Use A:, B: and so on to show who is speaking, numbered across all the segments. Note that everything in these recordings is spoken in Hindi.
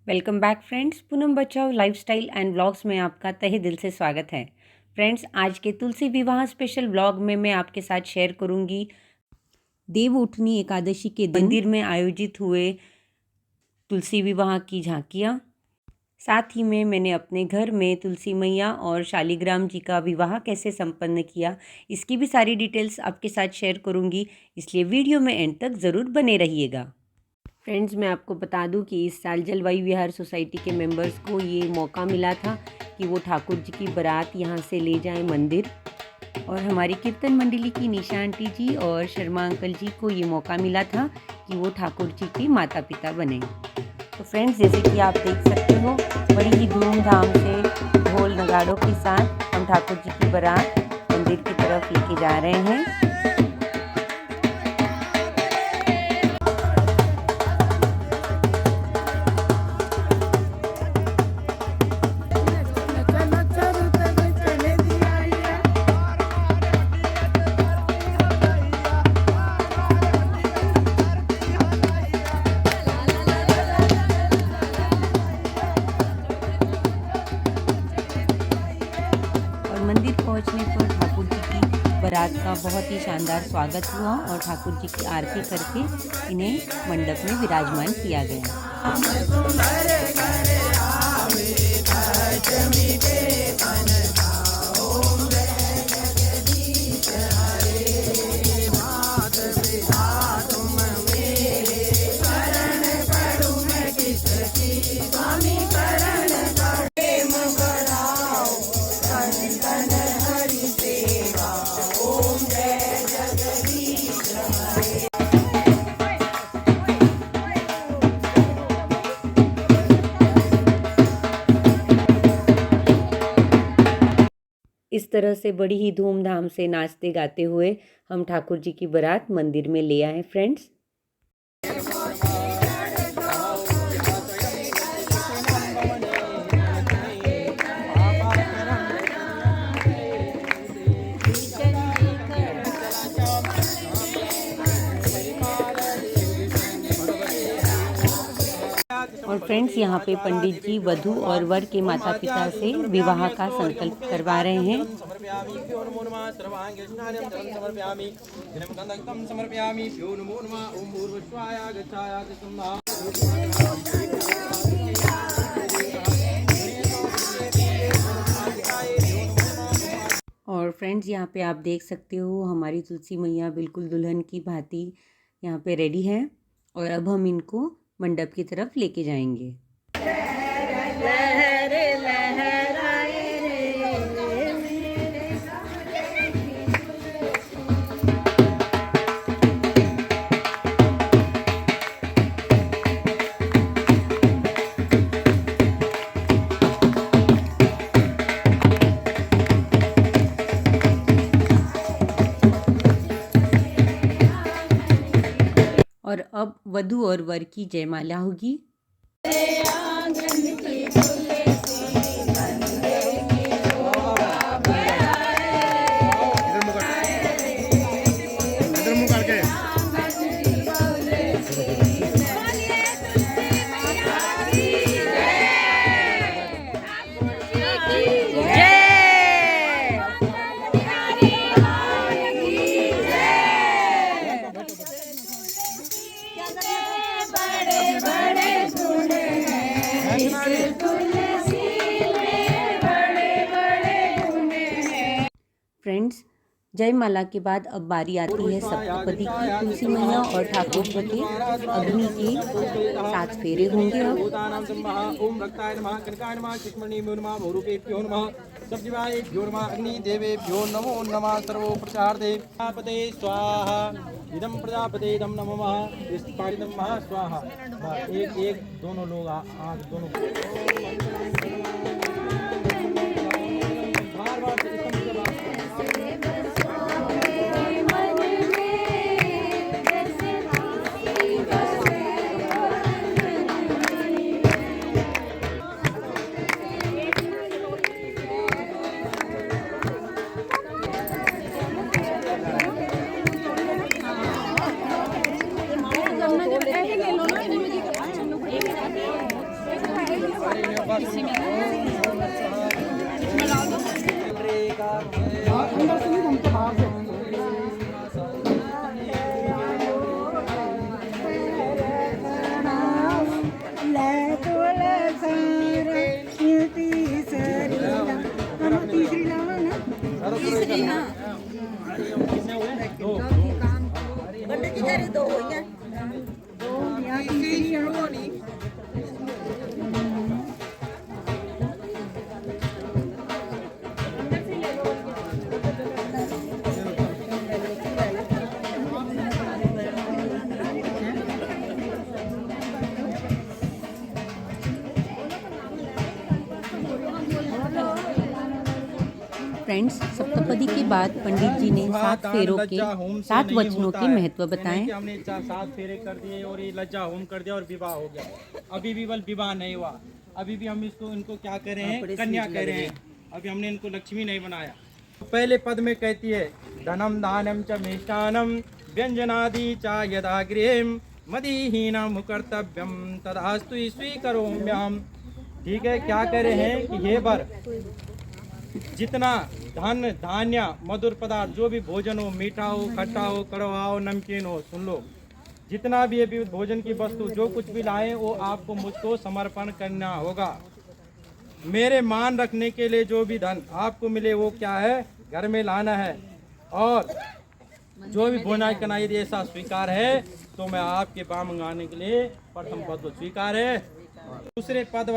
A: Welcome back friends. पूनम बचाओ लाइफस्टाइल एंड व्लॉग्स में आपका तहे दिल से स्वागत है। फ्रेंड्स, आज के तुलसी विवाह स्पेशल व्लॉग में मैं आपके साथ शेयर करूंगी देव उठनी एकादशी के दिन मंदिर में आयोजित हुए तुलसी विवाह की झांकियाँ। साथ ही में मैंने अपने घर में तुलसी मैया और शालिग्राम जी का विवाह कैसे संपन्न किया, इसकी भी सारी डिटेल्स आपके साथ शेयर करूंगी, इसलिए वीडियो में एंड तक ज़रूर बने रहिएगा। फ्रेंड्स, मैं आपको बता दूं कि इस साल जलवायु विहार सोसाइटी के मेंबर्स को ये मौका मिला था कि वो ठाकुर जी की बारात यहाँ से ले जाएं मंदिर, और हमारी कीर्तन मंडली की निशा आंटी जी और शर्मा अंकल जी को ये मौका मिला था कि वो ठाकुर जी के माता पिता बने। तो फ्रेंड्स, जैसे कि आप देख सकते हो, बड़ी ही धूमधाम से ढोल नगाड़ों के साथ हम ठाकुर जी की बारात मंदिर की तरफ लेके जा रहे हैं। मंदिर पहुंचने पर ठाकुर जी की बारात का बहुत ही शानदार स्वागत हुआ और ठाकुर जी की आरती करके इन्हें मंडप में विराजमान किया गया। इस तरह से बड़ी ही धूमधाम से नाचते गाते हुए हम ठाकुर जी की बारात मंदिर में ले आए फ्रेंड्स। और फ्रेंड्स, यहाँ पे पंडित जी वधू और वर के माता पिता से विवाह का संकल्प करवा रहे हैं। और फ्रेंड्स, यहाँ पे आप देख सकते हो हमारी तुलसी मैया बिल्कुल दुल्हन की भांति यहाँ पे रेडी है, और अब हम इनको मंडप की तरफ लेके जाएंगे। और अब वधू और वर की जयमाला होगी। फ्रेंड्स, जयमाला के बाद अब बारी आती है सप्तपदी की। तुलसी मैया और ठाकुर जी के अग्नि के 7 फेरे होंगे।
B: अग्निदेवेभ्यो नमो नमः। सर्वो प्रसादे प्रजापते स्वाहा। इदं प्रजापते इदं नमः। इस पारिदं महा स्वाहा। एक एक दोनों लोग आग दोनों
A: फ्रेंड्स, सप्तपदी के बाद पंडित जी ने 7 फेरों के 7 वचनों के महत्व बताएं।
B: हमने 7 फेरे कर दिए और ये लज्जा होम कर दिया और विवाह हो गया। अभी भी बल विवाह नहीं हुआ, अभी भी हम इनको क्या कह रहे हैं, कन्या कह रहे हैं। अभी हमने इनको लक्ष्मी नहीं बनाया। पहले पद में कहती है धनम दानम च मिष्टानम व्यंजनादि च यदा गृहम मदीहीनम कर्तव्यम तदास्तु स्वीकरोम्यहम। ठीक है, क्या कह रहे हैं कि हे वर, जितना धन धान्य मधुर पदार्थ जो भी भोजन हो, मीठा हो, खट्टा हो, कड़वा हो, नमकीन हो, सुन लो, जितना भी अभी भोजन की वस्तु जो कुछ भी लाए वो आपको मुझको समर्पण करना होगा। मेरे मान रखने के लिए जो भी धन आपको मिले वो क्या है, घर में लाना है। और जो भी भोजन करना यदि ऐसा स्वीकार है तो मैं आपके बाम मंगाने के लिए प्रथम पद स्वीकार है। दूसरे पद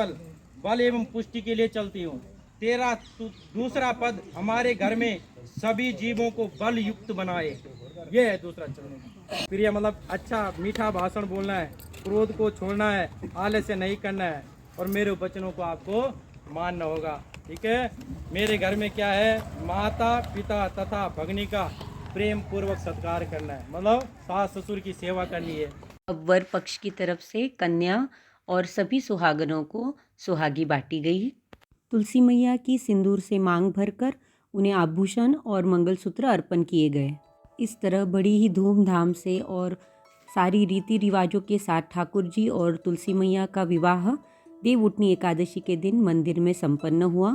B: बल एवं पुष्टि के लिए चलती हूँ। दूसरा पद हमारे घर में सभी जीवों को बल युक्त बनाए, ये है दूसरा चरण। प्रिय मतलब अच्छा मीठा भाषण बोलना है, क्रोध को छोड़ना है, आलस्य नहीं करना है और मेरे वचनों को आपको मानना होगा। ठीक है, मेरे घर में क्या है, माता पिता तथा भगनी का प्रेम पूर्वक सत्कार करना है, मतलब सास ससुर की सेवा करनी है।
A: अब वर पक्ष की तरफ से कन्या और सभी सुहागनों को सुहागी बांटी गई। तुलसी मैया की सिंदूर से मांग भरकर उन्हें आभूषण और मंगलसूत्र अर्पण किए गए। इस तरह बड़ी ही धूमधाम से और सारी रीति रिवाजों के साथ ठाकुर जी और तुलसी मैया का विवाह देवउठनी एकादशी के दिन मंदिर में संपन्न हुआ।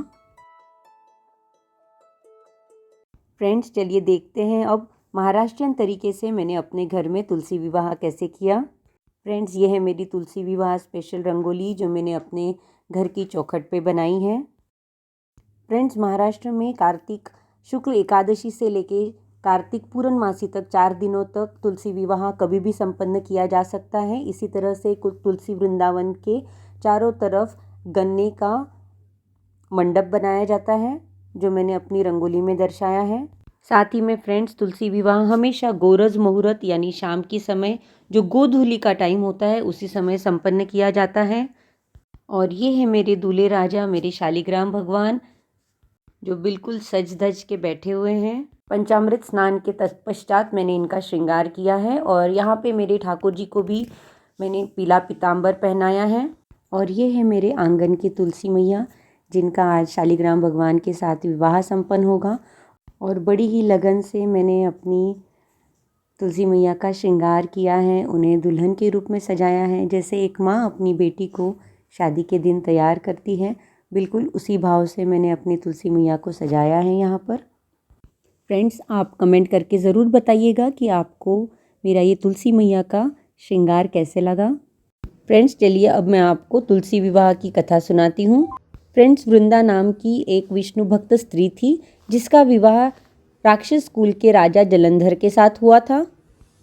A: फ्रेंड्स, चलिए देखते हैं अब महाराष्ट्रियन तरीके से मैंने अपने घर में तुलसी विवाह कैसे किया। फ्रेंड्स, ये है मेरी तुलसी विवाह स्पेशल रंगोली जो मैंने अपने घर की चौखट पे बनाई है। फ्रेंड्स, महाराष्ट्र में कार्तिक शुक्ल एकादशी से लेके कार्तिक पूर्णमासी तक 4 दिनों तक तुलसी विवाह कभी भी संपन्न किया जा सकता है। इसी तरह से तुलसी वृंदावन के चारों तरफ गन्ने का मंडप बनाया जाता है जो मैंने अपनी रंगोली में दर्शाया है। साथ ही में फ्रेंड्स, तुलसी विवाह हमेशा गोरज मुहूर्त यानी शाम के समय जो गोधूली का टाइम होता है उसी समय संपन्न किया जाता है। और ये है मेरे दूल्हे राजा, मेरे शालिग्राम भगवान जो बिल्कुल सज धज के बैठे हुए हैं। पंचामृत स्नान के तत्पश्चात मैंने इनका श्रृंगार किया है और यहाँ पे मेरे ठाकुर जी को भी मैंने पीला पीताम्बर पहनाया है। और ये है मेरे आंगन की तुलसी मैया जिनका आज शालिग्राम भगवान के साथ विवाह संपन्न होगा। और बड़ी ही लगन से मैंने अपनी तुलसी मैया का श्रृंगार किया है, उन्हें दुल्हन के रूप में सजाया है। जैसे एक माँ अपनी बेटी को शादी के दिन तैयार करती है, बिल्कुल उसी भाव से मैंने अपनी तुलसी मैया को सजाया है यहाँ पर। फ्रेंड्स, आप कमेंट करके ज़रूर बताइएगा कि आपको मेरा ये तुलसी मैया का श्रृंगार कैसे लगा। फ्रेंड्स, चलिए अब मैं आपको तुलसी विवाह की कथा सुनाती हूँ। फ्रेंड्स, वृंदा नाम की एक विष्णु भक्त स्त्री थी जिसका विवाह राक्षस कुल के राजा जलंधर के साथ हुआ था।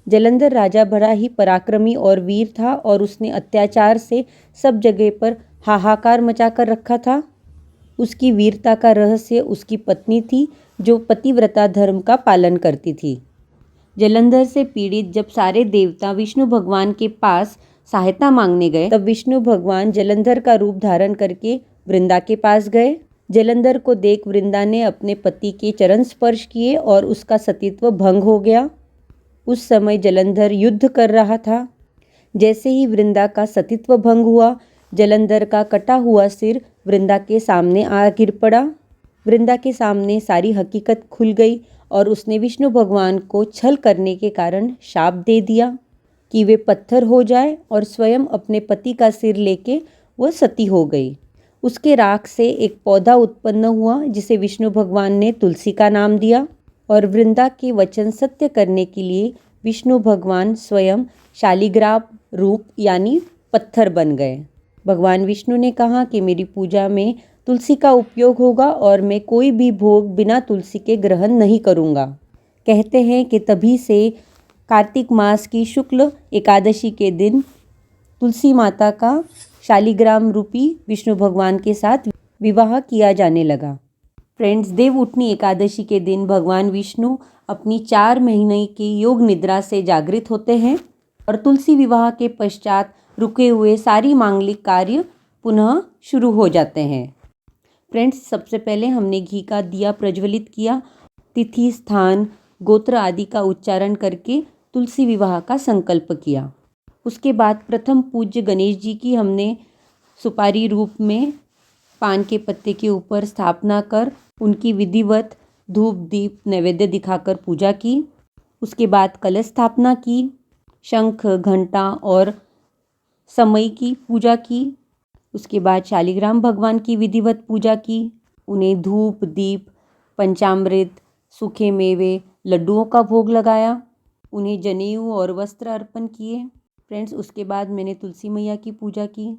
A: जलंधर राजा बड़ा ही पराक्रमी और वीर था और उसने अत्याचार से सब जगह पर हाहाकार मचा कर रखा था। उसकी वीरता का रहस्य उसकी पत्नी थी जो पतिव्रता धर्म का पालन करती थी। जलंधर से पीड़ित जब सारे देवता विष्णु भगवान के पास सहायता मांगने गए तब विष्णु भगवान जलंधर का रूप धारण करके वृंदा के पास गए। जलंधर को देख वृंदा ने अपने पति के चरण स्पर्श किए और उसका सतीत्व भंग हो गया। उस समय जलंधर युद्ध कर रहा था। जैसे ही वृंदा का सतीत्व भंग हुआ, जलंधर का कटा हुआ सिर वृंदा के सामने आ गिर पड़ा। वृंदा के सामने सारी हकीकत खुल गई और उसने विष्णु भगवान को छल करने के कारण शाप दे दिया कि वे पत्थर हो जाए और स्वयं अपने पति का सिर लेके वह सती हो गई। उसके राख से एक पौधा उत्पन्न हुआ जिसे विष्णु भगवान ने तुलसी का नाम दिया और वृंदा के वचन सत्य करने के लिए विष्णु भगवान स्वयं शालिग्राम रूप यानी पत्थर बन गए। भगवान विष्णु ने कहा कि मेरी पूजा में तुलसी का उपयोग होगा और मैं कोई भी भोग बिना तुलसी के ग्रहण नहीं करूँगा। कहते हैं कि तभी से कार्तिक मास की शुक्ल एकादशी के दिन तुलसी माता का शालिग्राम रूपी विष्णु भगवान के साथ विवाह किया जाने लगा। फ्रेंड्स, देवउठनी एकादशी के दिन भगवान विष्णु अपनी 4 महीने की योग निद्रा से जागृत होते हैं और तुलसी विवाह के पश्चात रुके हुए सारी मांगलिक कार्य पुनः शुरू हो जाते हैं। फ्रेंड्स, सबसे पहले हमने घी का दिया प्रज्वलित किया, तिथि, स्थान, गोत्र आदि का उच्चारण करके तुलसी विवाह का संकल्प किया। उसके बाद प्रथम पूज्य गणेश जी की हमने सुपारी रूप में पान के पत्ते के ऊपर स्थापना कर उनकी विधिवत धूप दीप नैवेद्य दिखाकर पूजा की। उसके बाद कलश स्थापना की, शंख घंटा और समय की पूजा की। उसके बाद शालिग्राम भगवान की विधिवत पूजा की, उन्हें धूप दीप पंचामृत सूखे मेवे लड्डुओं का भोग लगाया, उन्हें जनेऊ और वस्त्र अर्पण किए। फ्रेंड्स, उसके बाद मैंने तुलसी मैया की पूजा की,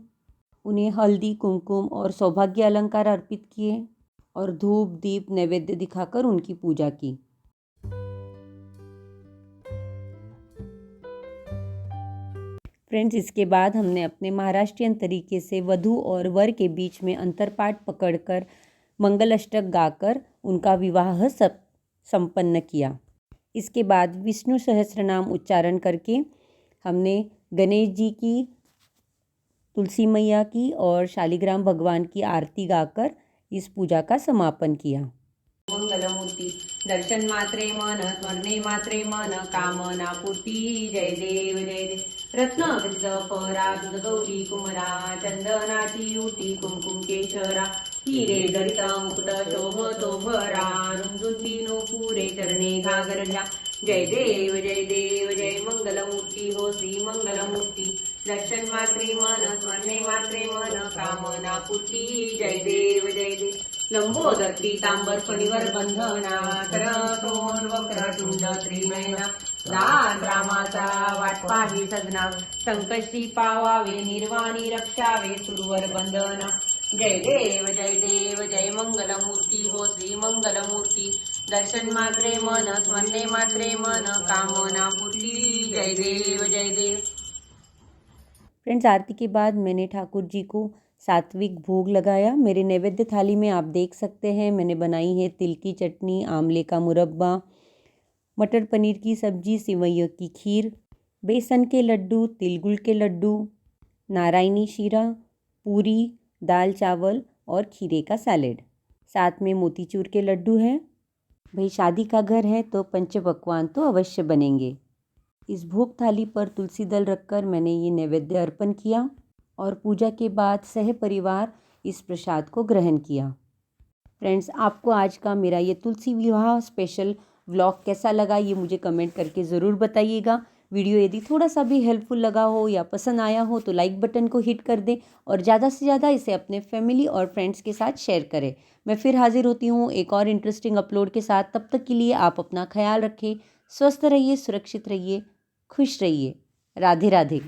A: उन्हें हल्दी कुमकुम और सौभाग्य अलंकार अर्पित किए और धूप दीप नैवेद्य दिखाकर उनकी पूजा की। फ्रेंड्स, इसके बाद हमने अपने महाराष्ट्रियन तरीके से वधू और वर के बीच में अंतरपाठ पकड़कर मंगल अष्टक गाकर उनका विवाह संपन्न किया। इसके बाद विष्णु सहस्त्रनाम उच्चारण करके हमने गणेश जी की, तुलसी मैया की और शालिग्राम भगवान की आरती गाकर इस पूजा का समापन किया। मंगलमूर्ति दर्शन मात्रे मन स्मरणे मात्रे मन कामना पूर्ति। जय देव जय देव। रत्नागृत पराग गौरी कुमरा चंदनाची उटी कुमकुम केशरा हिरे जडिता मुकुट शोभतो भरा रुंजुंती पुरे चरणे घागरल्या। जय देव जय देव जय मंगलमूर्ती हो श्री मंगलमूर्ती। दर्शन मात्रे मन स्मरणे मात्रे मन कामना पूर्ति। जय देव जय देव। लंबोदर पीतांबर फणीवर बंधना करतोन वक्रतुंड त्रिनयना दान रामाचा वाटपाही सजना संकष्टी पावावे निर्वाणी रक्षावे सुरवर बंधना। जय देव जय मंगलमूर्ती हो श्री मंगलमूर्ती। दर्शन मात्रे मन स्मरणे मात्रे मन कामना पूर्ति। जय देव जय देव। फ्रेंड्स, आरती के बाद मैंने ठाकुर जी को सात्विक भोग लगाया। मेरे नैवेद्य थाली में आप देख सकते हैं मैंने बनाई है तिल की चटनी, आंवले का मुरब्बा, मटर पनीर की सब्जी, सिवैयों की खीर, बेसन के लड्डू, तिलगुड़ के लड्डू, नारायणी शीरा, पूरी, दाल चावल और खीरे का सैलेड, साथ में मोतीचूर के लड्डू हैं। भाई, शादी का घर है तो पंच पकवान तो अवश्य बनेंगे। इस भोग थाली पर तुलसी दल रखकर मैंने ये नैवेद्य अर्पण किया और पूजा के बाद सह परिवार इस प्रसाद को ग्रहण किया। फ्रेंड्स, आपको आज का मेरा ये तुलसी विवाह स्पेशल व्लॉग कैसा लगा ये मुझे कमेंट करके ज़रूर बताइएगा। वीडियो यदि थोड़ा सा भी हेल्पफुल लगा हो या पसंद आया हो तो लाइक बटन को हिट कर दें और ज़्यादा से ज़्यादा इसे अपने फैमिली और फ्रेंड्स के साथ शेयर करें। मैं फिर हाजिर होती हूँ एक और इंटरेस्टिंग अपलोड के साथ। तब तक के लिए आप अपना ख्याल रखें, स्वस्थ रहिए, सुरक्षित रहिए, खुश रहिए। राधे राधे।